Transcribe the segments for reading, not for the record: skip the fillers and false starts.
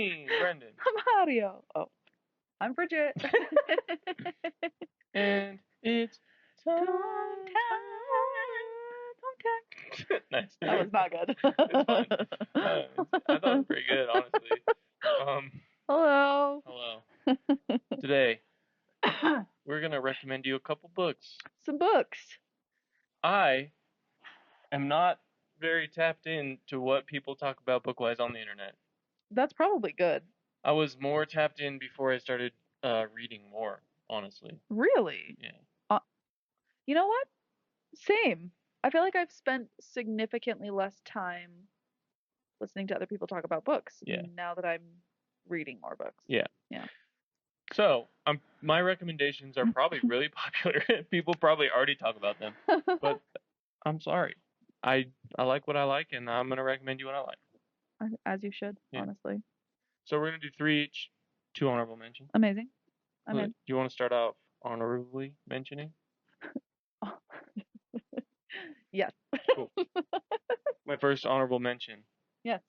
me, Brenden. I'm Audio. Oh, I'm Bridgette. And it's time. Nice. That was not good. It's fine. I thought it was pretty good, honestly. Hello. Today, we're going to recommend you a couple books. Some books. I am not very tapped into what people talk about book-wise on the internet. That's probably good. I was more tapped in before I started reading more, honestly. Really? Yeah. You know what? Same. I feel like I've spent significantly less time listening to other people talk about books now that I'm reading more books. Yeah. Yeah. So, my recommendations are probably really popular. People probably already talk about them. But I'm sorry. I like what I like, and I'm going to recommend you what I like. As you should, honestly. So we're going to do 3 each, 2 honorable mentions. Amazing. I'm in. You want to start off honorably mentioning? Yes. Cool. My first honorable mention. Yes.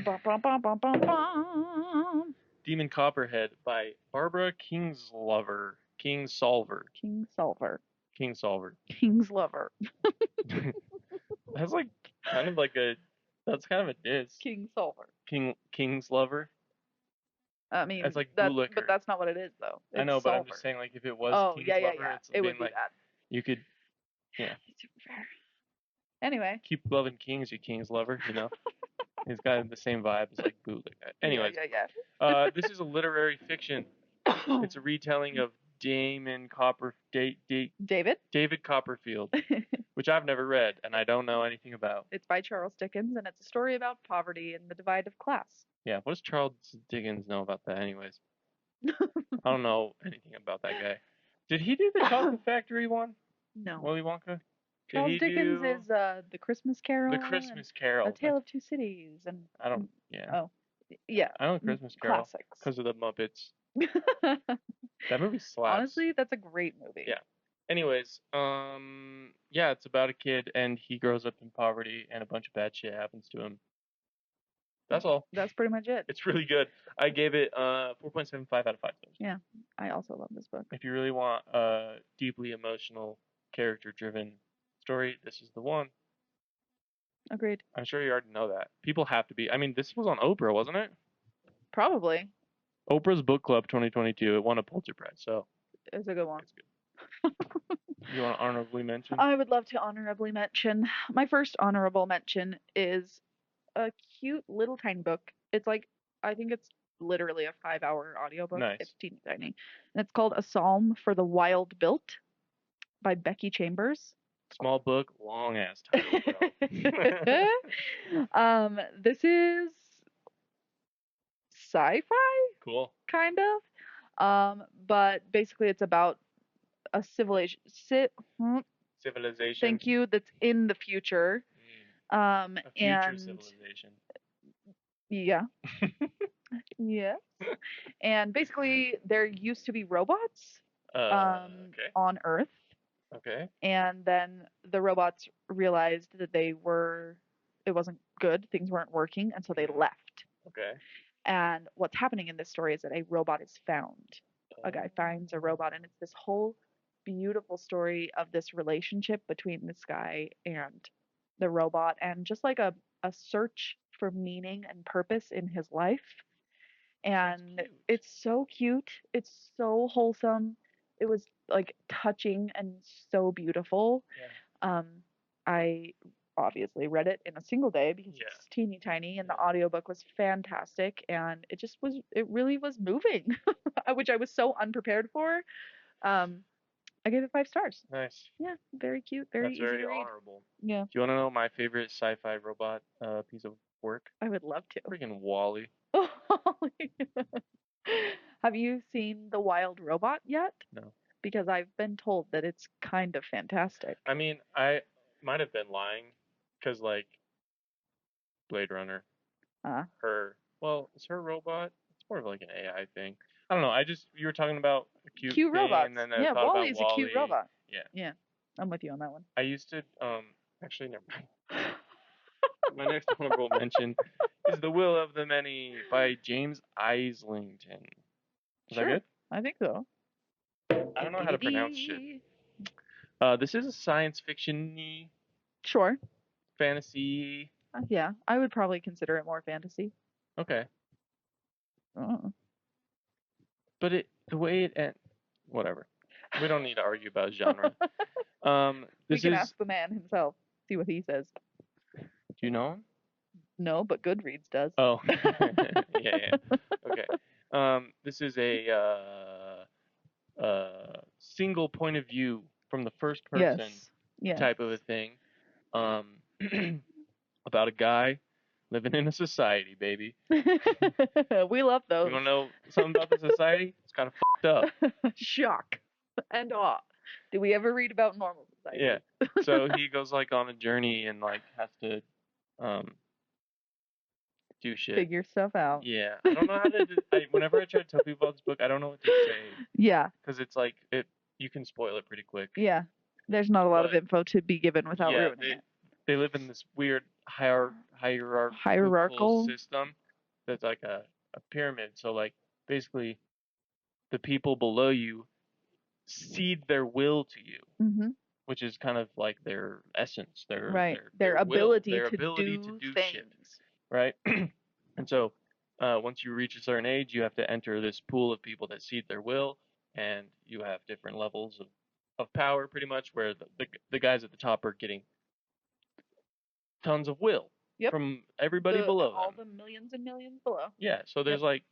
Bum, bum, bum, bum, bum, bum. Demon Copperhead by Barbara Kingsolver. Kingsolver. Kingslover. That's like kind of like that's kind of a diss. Kingsolver. Kingslover. I mean, that's like but that's not what it is, though. It's I know, but Solver. I'm just saying, like, if it was Kingslover, it's it would be like, that. You could, yeah. Super fair. Anyway. Keep loving kings, you king's lover, you know? He's got the same vibe as, like, bootleg. Anyways. Yeah. This is a literary fiction. It's a retelling of David Copperfield, which I've never read, and I don't know anything about. It's by Charles Dickens, and it's a story about poverty and the divide of class. Yeah, what does Charles Dickens know about that anyways? I don't know anything about that guy. Did he do the Chocolate Factory one? No. Willy Wonka? Charles Dickens is The Christmas Carol. The Christmas Carol. A Tale of Two Cities. And I don't, yeah. Oh, yeah. I know The Christmas Carol. Classics. Because of the Muppets. That movie slaps. Honestly, that's a great movie. Yeah. Anyways, yeah, it's about a kid, and he grows up in poverty, and a bunch of bad shit happens to him. That's all. That's pretty much it. It's really good. I gave it 4.75 out of 5 stars. Yeah, I also love this book. If you really want a deeply emotional, character-driven story, this is the one. Agreed. I'm sure you already know that. People have to be. I mean, this was on Oprah, wasn't it? Probably. Oprah's Book Club 2022. It won a Pulitzer Prize, so. It's a good one. It's good. You want to honorably mention? I would love to honorably mention. My first honorable mention is a cute little tiny book. It's like, I think it's literally a 5-hour audiobook. Nice. It's teeny tiny. And it's called A Psalm for the Wild Built by Becky Chambers. Small book, long ass title. This is sci-fi? Cool. Kind of. But basically it's about a civilization. Civilization. Thank you. That's in the future. A future civilization. Yeah. Yes. And basically, there used to be robots on Earth. Okay. And then the robots realized that it wasn't good. Things weren't working, and so they left. Okay. And what's happening in this story is that a robot is found. A guy finds a robot, and it's this whole beautiful story of this relationship between this guy and the robot, and just like a search for meaning and purpose in his life. And it's so cute. It's so wholesome. It was like touching and so beautiful. Yeah. I obviously read it in a single day because it's teeny tiny, and the audiobook was fantastic, and it really was moving, which I was so unprepared for. I gave it 5 stars. Nice. Yeah, very cute, very easy to read. That's very honorable. Yeah. Do you want to know my favorite sci-fi robot piece of work? I would love to. Freaking WALL-E. Have you seen The Wild Robot yet? No. Because I've been told that it's kind of fantastic. I mean, I might have been lying, because, like, Blade Runner, is her robot? It's more of like an AI thing. I don't know. You were talking about a cute thing, robots. And then I thought WALL-E is a cute robot. Yeah. Yeah, I'm with you on that one. I used to, actually, never mind. My next honorable mention is The Will of the Many by James Islington. Is that good? I think so. I don't know how to pronounce shit. This is a science fiction-y. Sure. Fantasy. Yeah, I would probably consider it more fantasy. Okay. Oh. But the way it ends, whatever. We don't need to argue about genre. We can ask the man himself, see what he says. Do you know him? No, but Goodreads does. Oh. yeah. Okay. This is a single point of view from the first person type of a thing. About a guy living in a society, baby. We love those. You want to know something about the society? It's kind of fucked up. Shock and awe. Do we ever read about normal society? Yeah. So he goes like on a journey and like has to do shit. Figure stuff out. Yeah. I don't know how to whenever I try to tell people about this book, I don't know what to say. Yeah. Because it's like you can spoil it pretty quick. Yeah. There's not a lot of info to be given without ruining it. They live in this weird hierarchical system that's like a pyramid. So like basically the people below you cede their will to you, which is kind of like their essence, their ability to do things. Shit, right? And so once you reach a certain age, you have to enter this pool of people that cede their will, and you have different levels of power, pretty much, where the guys at the top are getting tons of will from everybody below all them. The millions and millions below. Yeah, so there's like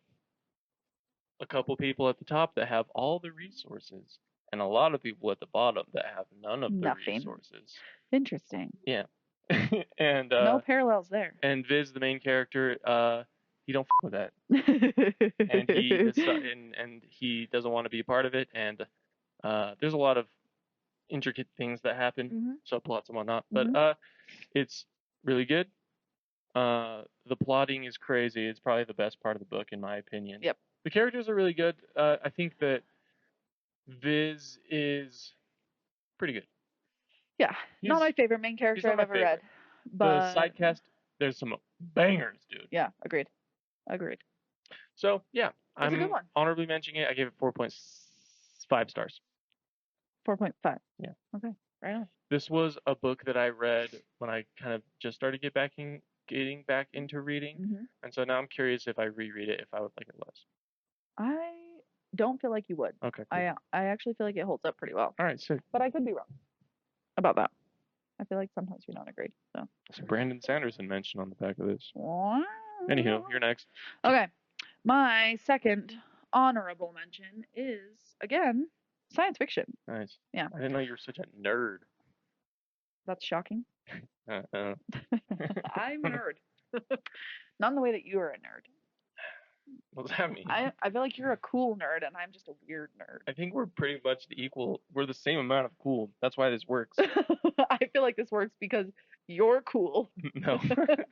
a couple people at the top that have all the resources, and a lot of people at the bottom that have none of the resources. Interesting. Yeah. And no parallels there. And Viz, the main character, he don't f with that. And he doesn't want to be a part of it, and there's a lot of intricate things that happen, subplots and whatnot, but it's really good. The plotting is crazy. It's probably the best part of the book, in my opinion. Yep. The characters are really good. I think that Viz is pretty good. Yeah, not my favorite main character I've ever read. But the side cast, there's some bangers, dude. Yeah, agreed. So yeah, it's a good one. Honorably mentioning it. I gave it 4.5 stars. 4.5. Yeah. Okay. Right on. This was a book that I read when I kind of just started getting back into reading, and so now I'm curious if I reread it, if I would like it less. I don't feel like you would. Okay. Cool. I actually feel like it holds up pretty well. All right, sick. But I could be wrong about that. I feel like sometimes we don't agree. So. Brenden Sanderson mentioned on the back of this. Wow. Anywho, you're next. Okay. My second honorable mention is, again, science fiction. Nice. Yeah. I didn't know you were such a nerd. That's shocking. I'm a nerd. Not in the way that you are a nerd. What does that mean? I feel like you're a cool nerd and I'm just a weird nerd. I think we're pretty much the equal. We're the same amount of cool. That's why this works. I feel like this works because you're cool. No.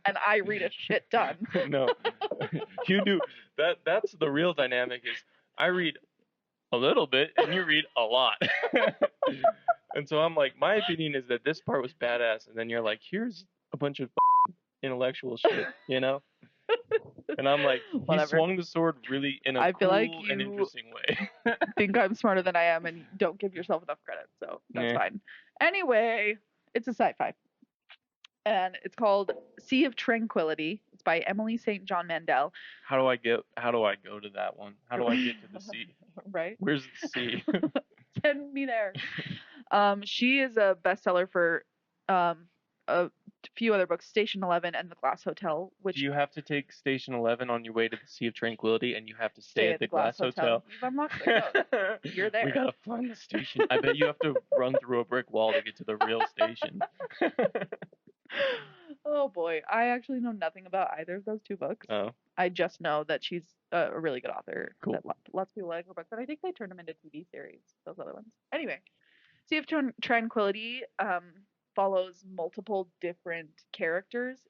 And I read a shit ton. No. You do. That's the real dynamic is I read a little bit and you read a lot. And so I'm like, my opinion is that this part was badass, and then you're like, here's a bunch of intellectual shit, you know? And I'm like, he swung the sword really in a cool and interesting way. Think I'm smarter than I am, and you don't give yourself enough credit, so that's fine. Anyway, it's a sci-fi, and it's called Sea of Tranquility. It's by Emily St. John Mandel. How do I go to that one? How do I get to the sea? Right? Where's the sea? Send me there. She is a bestseller for a few other books, Station 11 and The Glass Hotel. Which do you have to take Station 11 on your way to the Sea of Tranquility, and you have to stay at the Glass Hotel? You've unlocked the code. You're there. We gotta find the station. I bet you have to run through a brick wall to get to the real station. Oh boy, I actually know nothing about either of those two books. Oh. I just know that she's a really good author. Cool. That lots of people like her books, and I think they turned them into TV series. Those other ones. Anyway, Sea of Tranquility follows multiple different characters.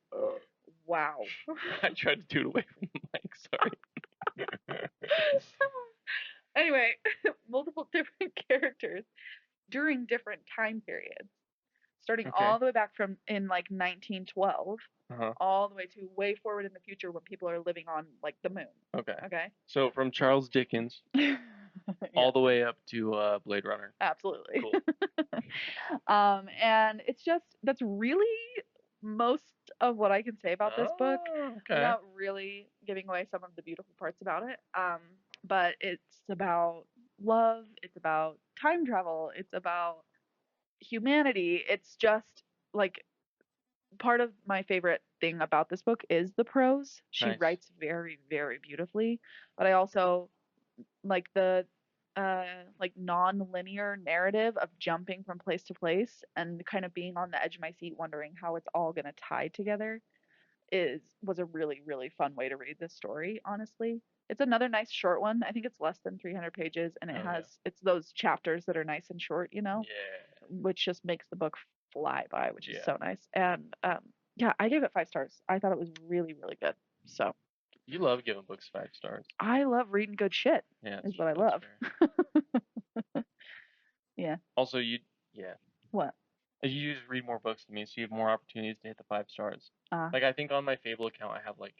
Wow. I tried to do it away from the mic. Sorry. Anyway, multiple different characters during different time periods. starting all the way back from in like 1912, all the way to way forward in the future when people are living on like the moon. Okay. So from Charles Dickens all the way up to Blade Runner. Absolutely. Cool. And it's just that's really most of what I can say about this book without really giving away some of the beautiful parts about it. But it's about love, it's about time travel, it's about humanity. It's just like part of my favorite thing about this book is the prose. She writes very, very beautifully, but I also like the like non-linear narrative of jumping from place to place and kind of being on the edge of my seat wondering how it's all going to tie together was a really, really fun way to read this story, honestly. It's another nice short one. I think it's less than 300 pages and it's those chapters that are nice and short, you know? Yeah. Which just makes the book fly by, which is so nice. And yeah, I gave it 5 stars. I thought it was really, really good. So you love giving books 5 stars. I love reading good shit. Yeah, is what I love. Yeah. Also, What? You just read more books than me, so you have more opportunities to hit the 5 stars. Like I think on my Fable account, I have like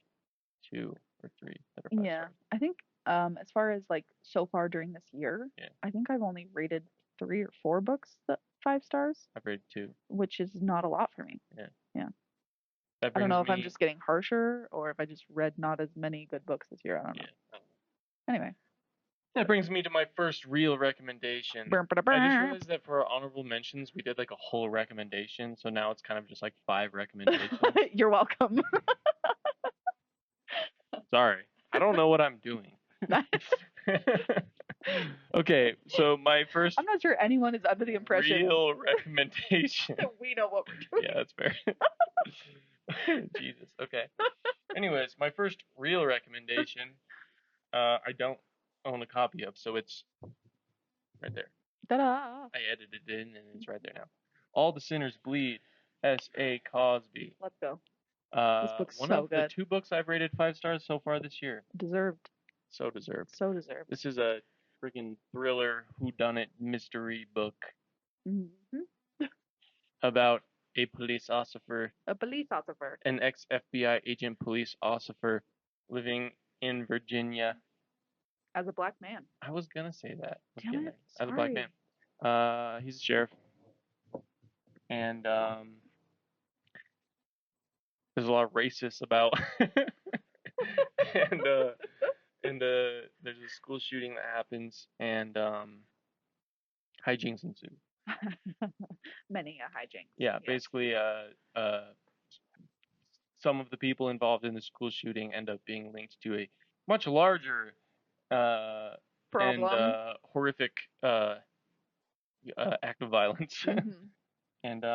2 or 3 that are 5 stars. I think as far as like so far during this year, I think I've only rated 3 or 4 books that 5 stars. I've rated 2, which is not a lot for me. Yeah. I don't know if I'm just getting harsher or if I just read not as many good books this year. I don't know. Anyway. That brings me to my first real recommendation. I just realized that for our honorable mentions, we did like a whole recommendation, so now it's kind of just like 5 recommendations. You're welcome. Sorry. I don't know what I'm doing. Okay, so my first I'm not sure anyone is under the impression real recommendation. We know what we're doing. Yeah, that's fair. Jesus. Okay. Anyways, my first real recommendation, I don't own a copy of, so it's right there. Ta-da! I edited it in, and it's right there now. All the Sinners Bleed, S.A. Cosby. Let's go. This book's one of the 2 books I've rated 5 stars so far this year. Deserved. So deserved. So deserved. This is a freaking thriller whodunit mystery book about a police officer. An ex-FBI agent police officer living in Virginia. As a black man. I was going to say that. Damn it. As a black man. He's a sheriff. And there's a lot of racist about and there's a school shooting that happens and hijinks ensue. Many a hijinks. Yeah, basically some of the people involved in the school shooting end up being linked to a much larger and horrific act of violence. And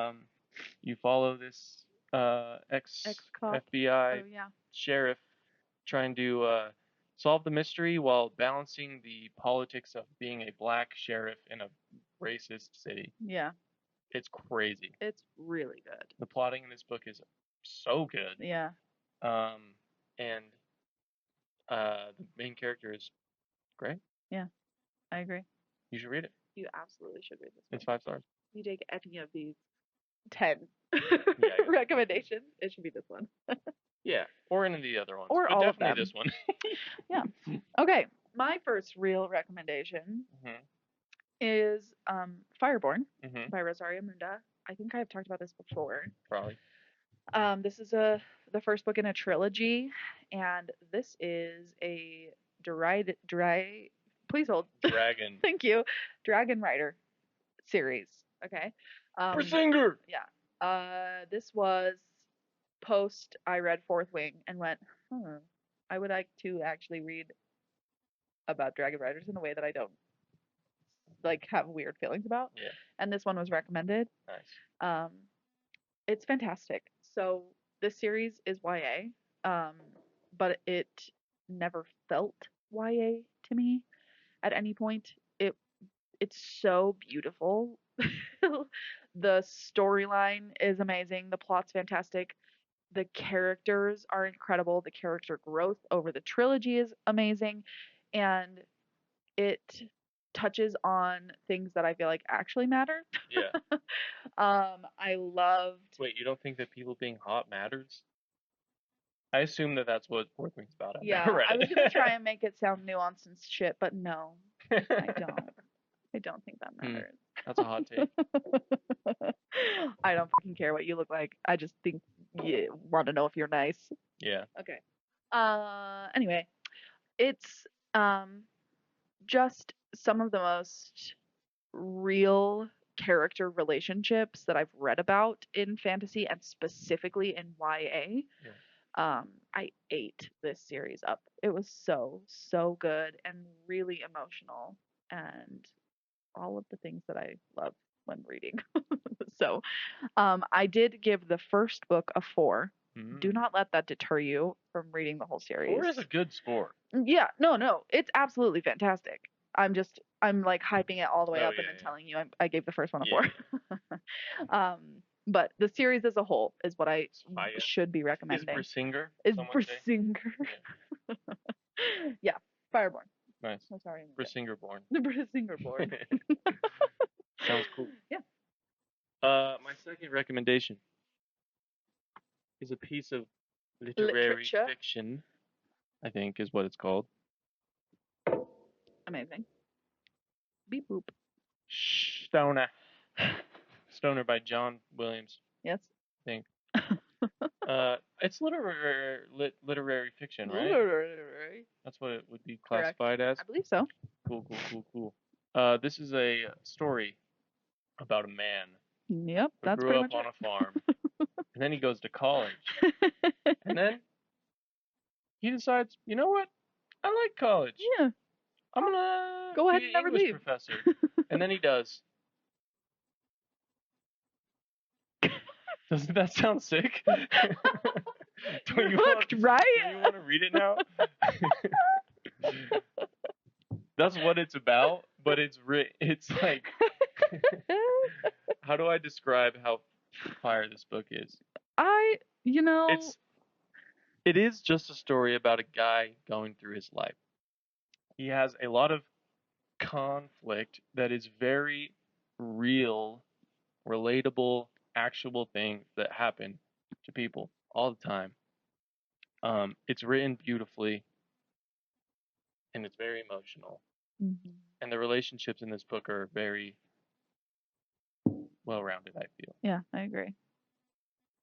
you follow this ex-FBI sheriff trying to solve the mystery while balancing the politics of being a black sheriff in a racist city. Yeah. It's crazy. It's really good. The plotting in this book is so good. Yeah. And the main character is great. Yeah, I agree. You should read it. You absolutely should read this book. It's 5 stars. If you take any of these 10 recommendations, it should be this one. Yeah, or any of the other ones. Or but all definitely of them. This one. Yeah. Okay, my first real recommendation is Fireborne by Rosaria Munda. I think I've talked about this before. Probably. This is the first book in a trilogy, and this is a please hold. Dragon. Thank you. Dragon Rider series. Okay. Persinger! Yeah. This was post I read Fourth Wing and went, I would like to actually read about Dragon Riders in a way that I don't like have weird feelings about. Yeah. And this one was recommended. Nice. It's fantastic. So this series is YA, but it never felt YA to me at any point. It's so beautiful. The storyline is amazing. The plot's fantastic. The characters are incredible. The character growth over the trilogy is amazing. And it touches on things that I feel like actually matter. Yeah. I loved. Wait, you don't think that people being hot matters? I assume that that's what Workman's about. I was gonna try and make it sound nuanced and shit, but no, I don't. I don't think that matters. That's a hot take. I don't fucking care what you look like. I just think you want to know if you're nice. Yeah. Okay. Anyway, it's just some of the most real character relationships that I've read about in fantasy and specifically in YA. Yeah. I ate this series up. It was so good and really emotional and all of the things that I love when reading. So, I did give the first book a 4. Do not let that deter you from reading the whole series. 4 is a good score. Yeah, no, it's absolutely fantastic. I'm like hyping it all the way up and then telling you I gave the first one a 4. But the series as a whole is what I should be recommending. Is Brissinger? Yeah, Fireborne. Nice. Oh, sorry. Brissinger-born. The Brissinger-born. Sounds cool. Yeah. My second recommendation is a piece of literary fiction, I think is what it's called. Amazing. Beep boop. Stoner. Stoner by John Williams. Yes. I think. It's literary fiction, right? Literary. That's what it would be classified as. I believe so. Cool. This is a story about a man. Yep, that's who grew up on a farm, and then he goes to college, and then he decides, you know what? I like college. Yeah. I'm gonna go ahead be and never English leave. Professor, and then he does. Doesn't that sound sick? You're hooked, right? Do you want to read it now? That's what it's about, but it's like, how do I describe how fire this book is? It is just a story about a guy going through his life. He has a lot of conflict that is very real, relatable, actual things that happen to people all the time. It's written beautifully, and it's very emotional. Mm-hmm. And the relationships in this book are very well-rounded, I feel. Yeah, I agree.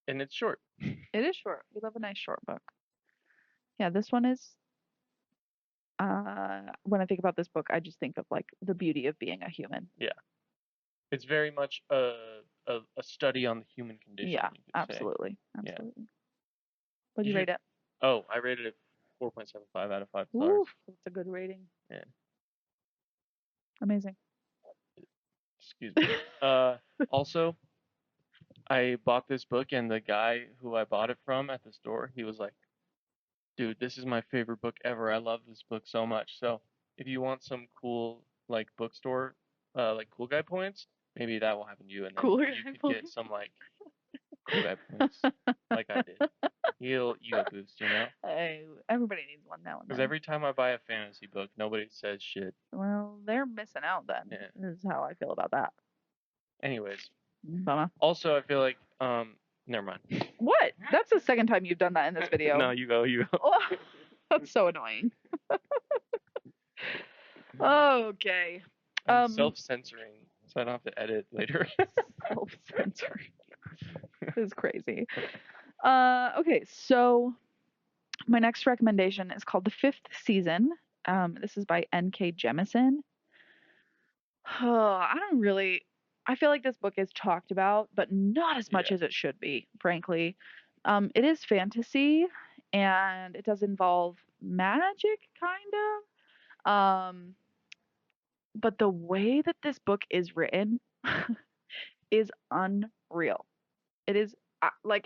And it's short. It is short. We love a nice short book. Yeah, this one is, when I think about this book, I just think of like the beauty of being a human. Yeah. It's very much a study on the human condition. Yeah, absolutely. Yeah. What'd you rate it? Oh, I rated it 4.75 out of 5 stars. Ooh, that's a good rating. Yeah. Amazing. Excuse me. Also, I bought this book, and the guy who I bought it from at the store, he was like, dude, this is my favorite book ever. I love this book so much. So if you want some cool, like, bookstore, like, cool guy points, maybe that will happen to you, and then you could get some, like, cool guy points, like I did. You'll boost, you know? Hey, everybody needs one now and then. Because every time I buy a fantasy book, nobody says shit. Well, they're missing out then. Yeah. This is how I feel about that. Anyways. Bummer. Also, I feel like, never mind. What? That's the second time you've done that in this video. No, you go. Oh, that's so annoying. Okay. I'm self-censoring, so I don't have to edit later. Self-censoring. This is crazy. Okay, so my next recommendation is called The Fifth Season. This is by N.K. Jemisin. I feel like this book is talked about, but not as much as it should be, frankly. It is fantasy, and it does involve magic, kind of. But the way that this book is written is unreal. It is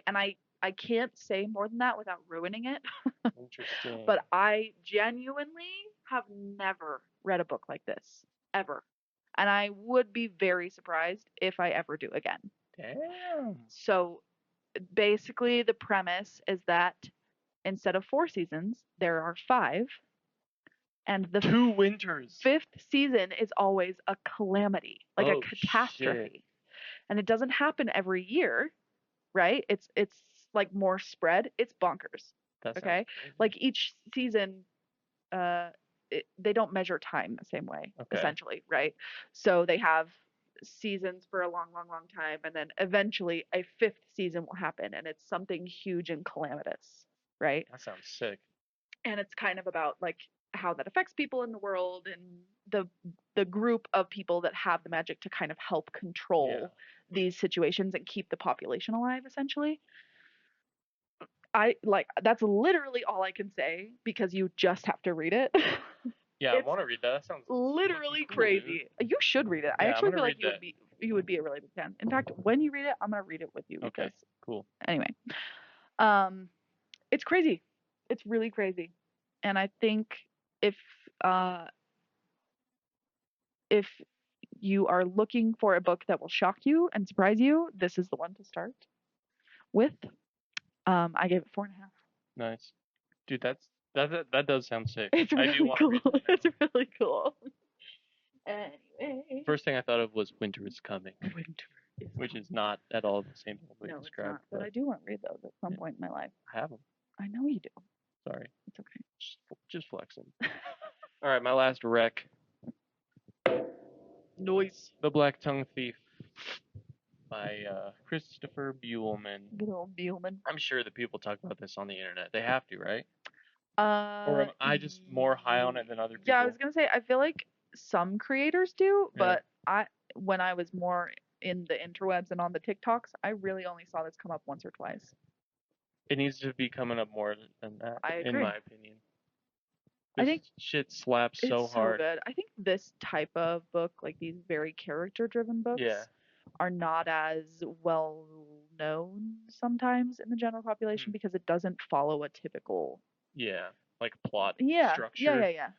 and I can't say more than that without ruining it. Interesting. But I genuinely have never read a book like this, ever. And I would be very surprised if I ever do again. Damn. So basically the premise is that instead of 4 seasons, there are 5. And the 2 winters. 5th season is always a calamity, like a catastrophe. Shit. And it doesn't happen every year, right? It's like more spread. It's bonkers. Okay? Like each season they don't measure time the same way, essentially, right? So they have seasons for a long, long, long time, and then eventually a 5th season will happen, and it's something huge and calamitous, right? That sounds sick. And it's kind of about like how that affects people in the world and the group of people that have the magic to kind of help control these situations and keep the population alive, essentially. That's literally all I can say because you just have to read it. Yeah, I want to read that. That sounds literally cool, crazy. Dude. You should read it. I actually feel like you would be a really big fan. In fact, when you read it, I'm gonna read it with you. Okay. Cool. Anyway, it's crazy. It's really crazy, and I think if you are looking for a book that will shock you and surprise you, this is the one to start with. I gave it 4.5. Nice, dude. That does sound sick. It's really cool. It's really cool. Anyway. First thing I thought of was Winter is Coming. Which is not at all the same thing we described. No, it's not. But I do want to read those at some point in my life. I have them. I know you do. Sorry. It's okay. Just flexing. All right, my last rec. Noise. The Black Tongue Thief by Christopher Buehlman. Good old Buehlman. I'm sure that people talk about this on the internet. They have to, right? Or am I just more high on it than other people? Yeah, I was gonna say I feel like some creators do, but when I was more in the interwebs and on the TikToks, I really only saw this come up once or twice. It needs to be coming up more than that, I agree. in my opinion. I think shit slaps so hard. So good. I think this type of book, like these very character-driven books, are not as well known sometimes in the general population because it doesn't follow a typical like plot structure. Yeah.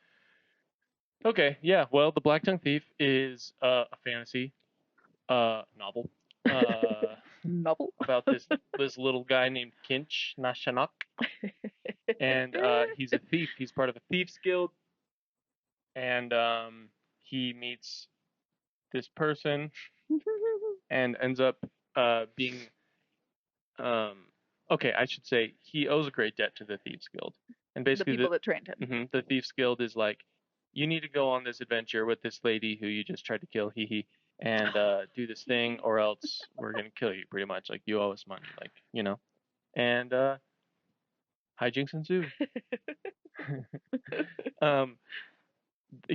Okay, yeah. Well, The Black Tongue Thief is a fantasy novel. Novel about this little guy named Kinch Nashanok. And he's a thief. He's part of a thieves guild. And he meets this person and ends up being okay, I should say he owes a great debt to the thieves guild. And basically the people that trained him. The thieves guild is like, you need to go on this adventure with this lady who you just tried to kill, and do this thing, or else we're gonna kill you, pretty much. Like, you owe us money, like, you know. And hijinks ensue.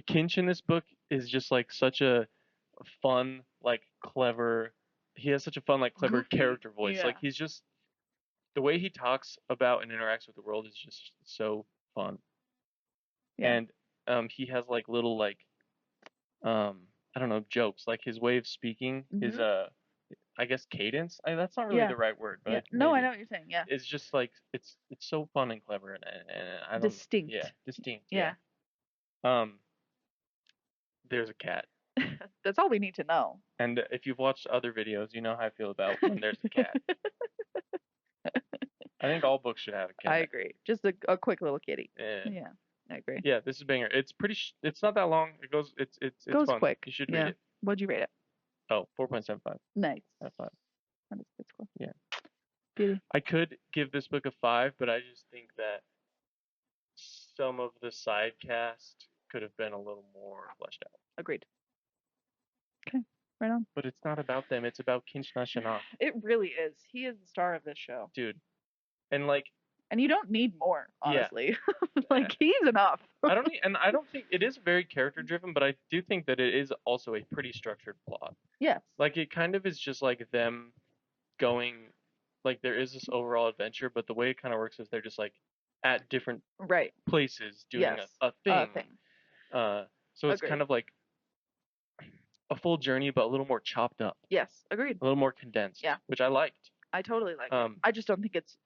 Kinch in this book is just like such a fun, like clever. He has such a fun, like clever character voice. Like, he's just, the way he talks about and interacts with the world is just so fun. And he has like little like I don't know, jokes. Like, his way of speaking is I guess cadence. That's not really the right word, but no, I know what you're saying. Yeah, it's just like it's so fun and clever and I don't distinct. Yeah, distinct. Yeah. There's a cat. That's all we need to know. And if you've watched other videos, you know how I feel about when there's a cat. I think all books should have a cat. I agree. Just a quick little kitty. Yeah. I agree. Yeah, this is a banger. It's pretty. It's not that long. It goes. It's goes fun. Quick. You should read it. What'd you rate it? Oh, 4.75. Nice. That's 5. That is a good score. Yeah. Beauty. I could give this book a 5, but I just think that some of the side cast could have been a little more fleshed out. Agreed. Okay. Right on. But it's not about them. It's about Kinch Nashanok. It really is. He is the star of this show. Dude. And like. And you don't need more, honestly. Like, he's enough. I don't think it is very character driven, but I do think that it is also a pretty structured plot. Yes. Like, it kind of is just like them going, like, there is this overall adventure, but the way it kind of works is they're just like at different places doing a thing. So it's kind of like a full journey, but a little more chopped up. Yes, agreed. A little more condensed. Yeah. Which I liked. I totally liked it. I just don't think it's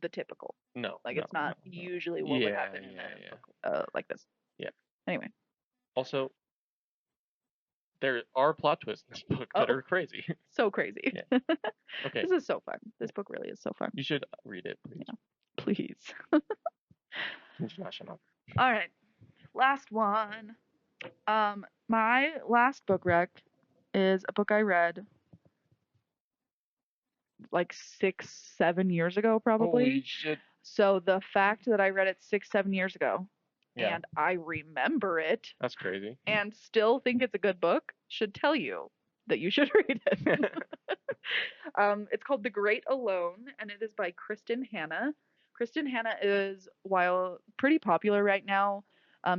the typical. No. Like, it's not usually what would happen in a book like this. Yeah. Anyway. Also, there are plot twists in this book that are crazy. So crazy. Yeah. Okay. This is so fun. This book really is so fun. You should read it, please. Yeah. Please. International. All right. Last one. My last book rec is a book I read like 6-7 years ago, probably. Holy shit. So the fact that I read it 6-7 years ago, and I remember it, that's crazy, and still think it's a good book, should tell you that you should read it. It's called The Great Alone, and it is by Kristin Hannah. Kristin Hannah is, while pretty popular right now,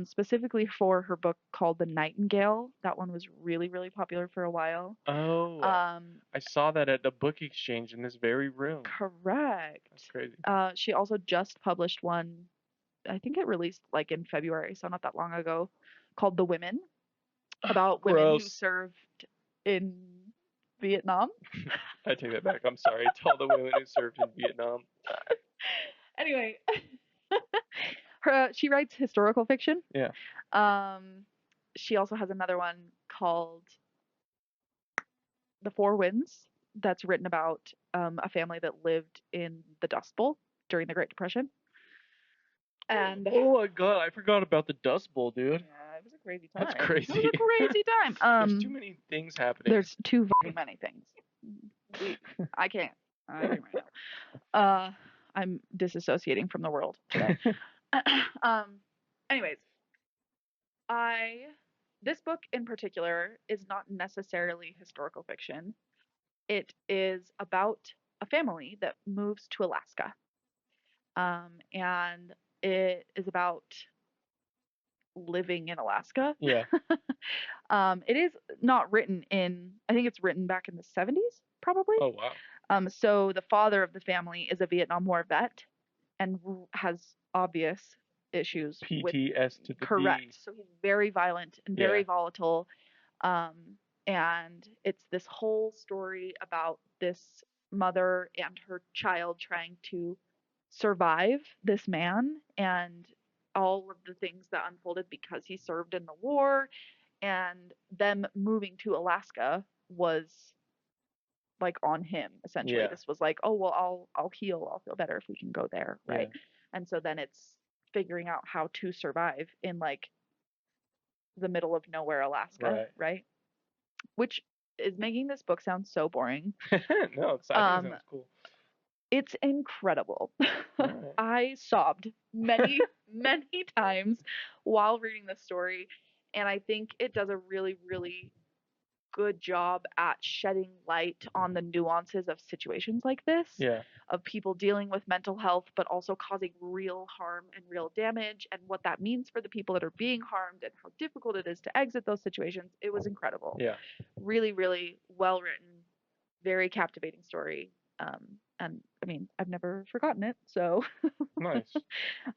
specifically for her book called The Nightingale. That one was really, really popular for a while. Oh, I saw that at the book exchange in this very room. Correct. That's crazy. She also just published one, I think it released like in February, so not that long ago, called The Women, about women who served in Vietnam. I take that back. I'm sorry to all the women who served in Vietnam. Anyway, she writes historical fiction. Yeah. She also has another one called The Four Winds that's written about a family that lived in the Dust Bowl during the Great Depression. And oh my god, I forgot about the Dust Bowl, dude. Yeah, it was a crazy time. That's crazy. It was a crazy time. There's too many things happening. There's too very many things. I can't right now. I'm disassociating from the world today. Anyways, this book in particular is not necessarily historical fiction. It is about a family that moves to Alaska. And it is about living in Alaska. Yeah. It is not written in, I think it's written back in the 70s, probably. Oh, wow. So the father of the family is a Vietnam War vet and has obvious issues PTS to the correct. D. So he's very violent and very volatile. And it's this whole story about this mother and her child trying to survive this man and all of the things that unfolded because he served in the war, and them moving to Alaska was like on him essentially. This was like, oh well, I'll heal, I'll feel better if we can go there, right? And so then it's figuring out how to survive in like the middle of nowhere Alaska, right? Which is making this book sound so boring. No, I think it sounds cool. It's incredible. Right. I sobbed many, many times while reading this story, and I think it does a really, really good job at shedding light on the nuances of situations like this, of people dealing with mental health, but also causing real harm and real damage, and what that means for the people that are being harmed and how difficult it is to exit those situations. It was incredible. Yeah. Really, really well written, very captivating story. And I mean, I've never forgotten it. So nice.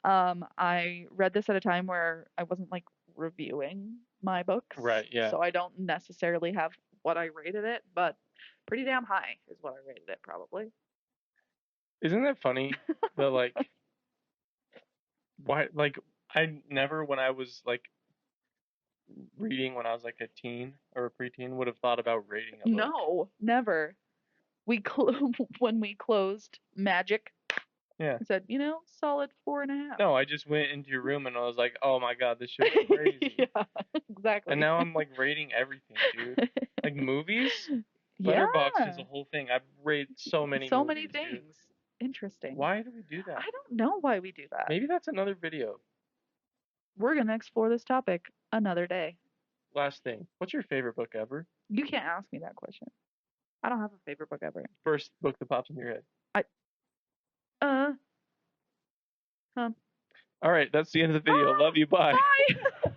I read this at a time where I wasn't like reviewing my books. Right, yeah. So I don't necessarily have what I rated it, but pretty damn high is what I rated it probably. Isn't that funny? That like, why, like, I never, when I was like reading when I was like a teen or a preteen, would have thought about rating a book. No, never. When we closed Magic, I said, solid 4.5. No, I just went into your room and I was like, oh my god, this shit is crazy. Yeah, exactly. And now I'm like rating everything, dude. Like movies, Letterboxd is a whole thing. I've rated so many movies, things. Dude. Interesting. Why do we do that? I don't know why we do that. Maybe that's another video. We're gonna explore this topic another day. Last thing, what's your favorite book ever? You can't ask me that question. I don't have a favorite book ever. First book that pops in your head. All right, that's the end of the video. Love you. Bye. Bye.